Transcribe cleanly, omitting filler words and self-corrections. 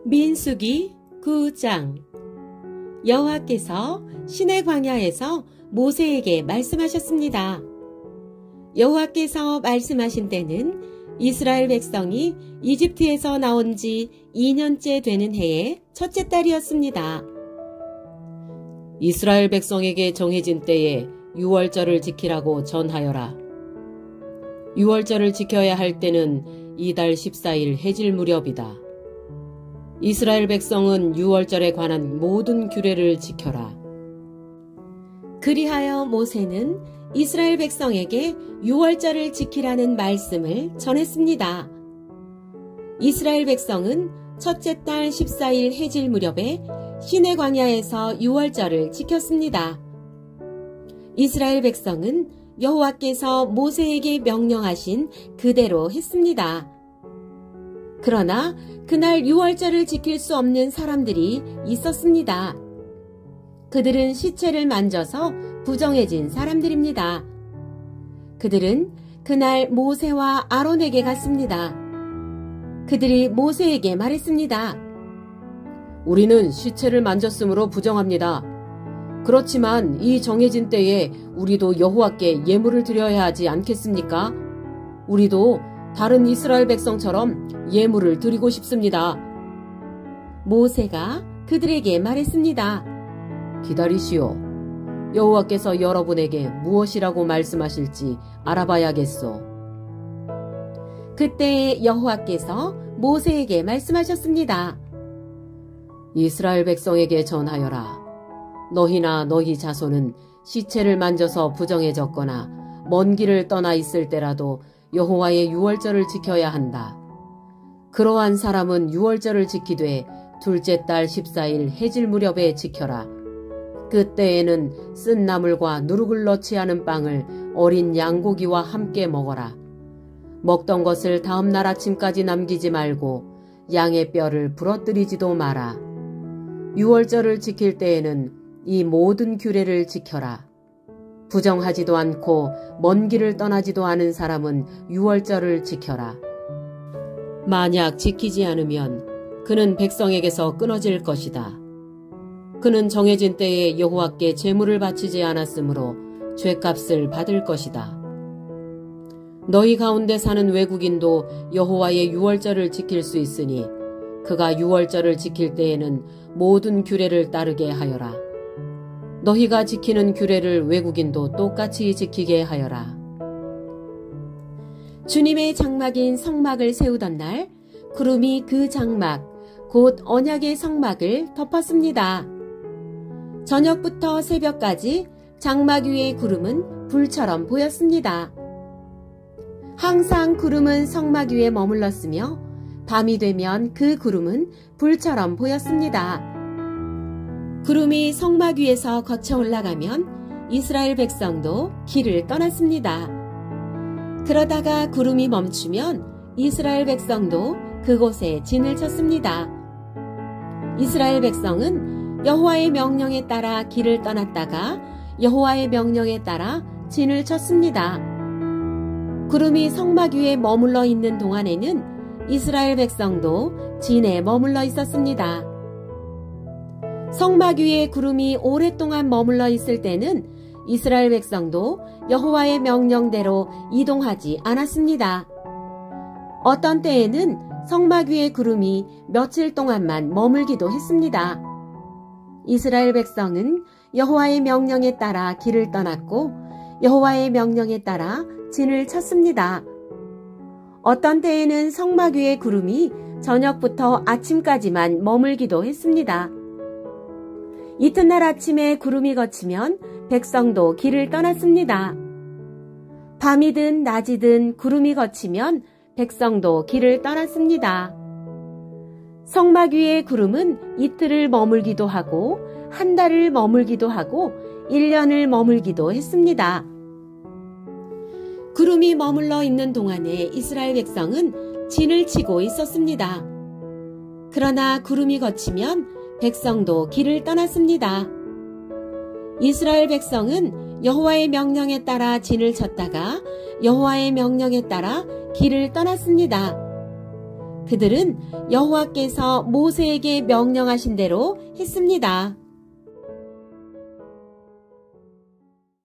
민수기 9장. 여호와께서 시내 광야에서 모세에게 말씀하셨습니다. 여호와께서 말씀하신 때는 이스라엘 백성이 이집트에서 나온 지 2년째 되는 해의 첫째 달이었습니다. 이스라엘 백성에게 정해진 때에 유월절을 지키라고 전하여라. 유월절을 지켜야 할 때는 이달 14일 해질 무렵이다. 이스라엘 백성은 유월절에 관한 모든 규례를 지켜라. 그리하여 모세는 이스라엘 백성에게 유월절을 지키라는 말씀을 전했습니다. 이스라엘 백성은 첫째 달 14일 해질 무렵에 시내 광야에서 유월절을 지켰습니다. 이스라엘 백성은 여호와께서 모세에게 명령하신 그대로 했습니다. 그러나 그날 유월절을 지킬 수 없는 사람들이 있었습니다. 그들은 시체를 만져서 부정해진 사람들입니다. 그들은 그날 모세와 아론에게 갔습니다. 그들이 모세에게 말했습니다. 우리는 시체를 만졌으므로 부정합니다. 그렇지만 이 정해진 때에 우리도 여호와께 예물을 드려야 하지 않겠습니까? 우리도 다른 이스라엘 백성처럼 예물을 드리고 싶습니다. 모세가 그들에게 말했습니다. 기다리시오. 여호와께서 여러분에게 무엇이라고 말씀하실지 알아봐야겠소. 그때 여호와께서 모세에게 말씀하셨습니다. 이스라엘 백성에게 전하여라. 너희나 너희 자손은 시체를 만져서 부정해졌거나 먼 길을 떠나 있을 때라도 여호와의 유월절을 지켜야 한다. 그러한 사람은 유월절을 지키되 둘째 달 14일 해질 무렵에 지켜라. 그때에는 쓴 나물과 누룩을 넣지 않은 빵을 어린 양고기와 함께 먹어라. 먹던 것을 다음 날 아침까지 남기지 말고 양의 뼈를 부러뜨리지도 마라. 유월절을 지킬 때에는 이 모든 규례를 지켜라. 부정하지도 않고 먼 길을 떠나지도 않은 사람은 유월절을 지켜라. 만약 지키지 않으면 그는 백성에게서 끊어질 것이다. 그는 정해진 때에 여호와께 제물을 바치지 않았으므로 죗값을 받을 것이다. 너희 가운데 사는 외국인도 여호와의 유월절을 지킬 수 있으니 그가 유월절을 지킬 때에는 모든 규례를 따르게 하여라. 너희가 지키는 규례를 외국인도 똑같이 지키게 하여라. 주님의 장막인 성막을 세우던 날 구름이 그 장막 곧 언약의 성막을 덮었습니다. 저녁부터 새벽까지 장막 위의 구름은 불처럼 보였습니다. 항상 구름은 성막 위에 머물렀으며 밤이 되면 그 구름은 불처럼 보였습니다. 구름이 성막 위에서 거쳐 올라가면 이스라엘 백성도 길을 떠났습니다. 그러다가 구름이 멈추면 이스라엘 백성도 그곳에 진을 쳤습니다. 이스라엘 백성은 여호와의 명령에 따라 길을 떠났다가 여호와의 명령에 따라 진을 쳤습니다. 구름이 성막 위에 머물러 있는 동안에는 이스라엘 백성도 진에 머물러 있었습니다. 성막 위에 구름이 오랫동안 머물러 있을 때는 이스라엘 백성도 여호와의 명령대로 이동하지 않았습니다. 어떤 때에는 성막 위에 구름이 며칠 동안만 머물기도 했습니다. 이스라엘 백성은 여호와의 명령에 따라 길을 떠났고 여호와의 명령에 따라 진을 쳤습니다. 어떤 때에는 성막 위에 구름이 저녁부터 아침까지만 머물기도 했습니다. 이튿날 아침에 구름이 걷히면 백성도 길을 떠났습니다. 밤이든 낮이든 구름이 걷히면 백성도 길을 떠났습니다. 성막 위의 구름은 이틀을 머물기도 하고 한 달을 머물기도 하고 1년을 머물기도 했습니다. 구름이 머물러 있는 동안에 이스라엘 백성은 진을 치고 있었습니다. 그러나 구름이 걷히면 백성도 길을 떠났습니다. 이스라엘 백성은 여호와의 명령에 따라 진을 쳤다가 여호와의 명령에 따라 길을 떠났습니다. 그들은 여호와께서 모세에게 명령하신 대로 했습니다.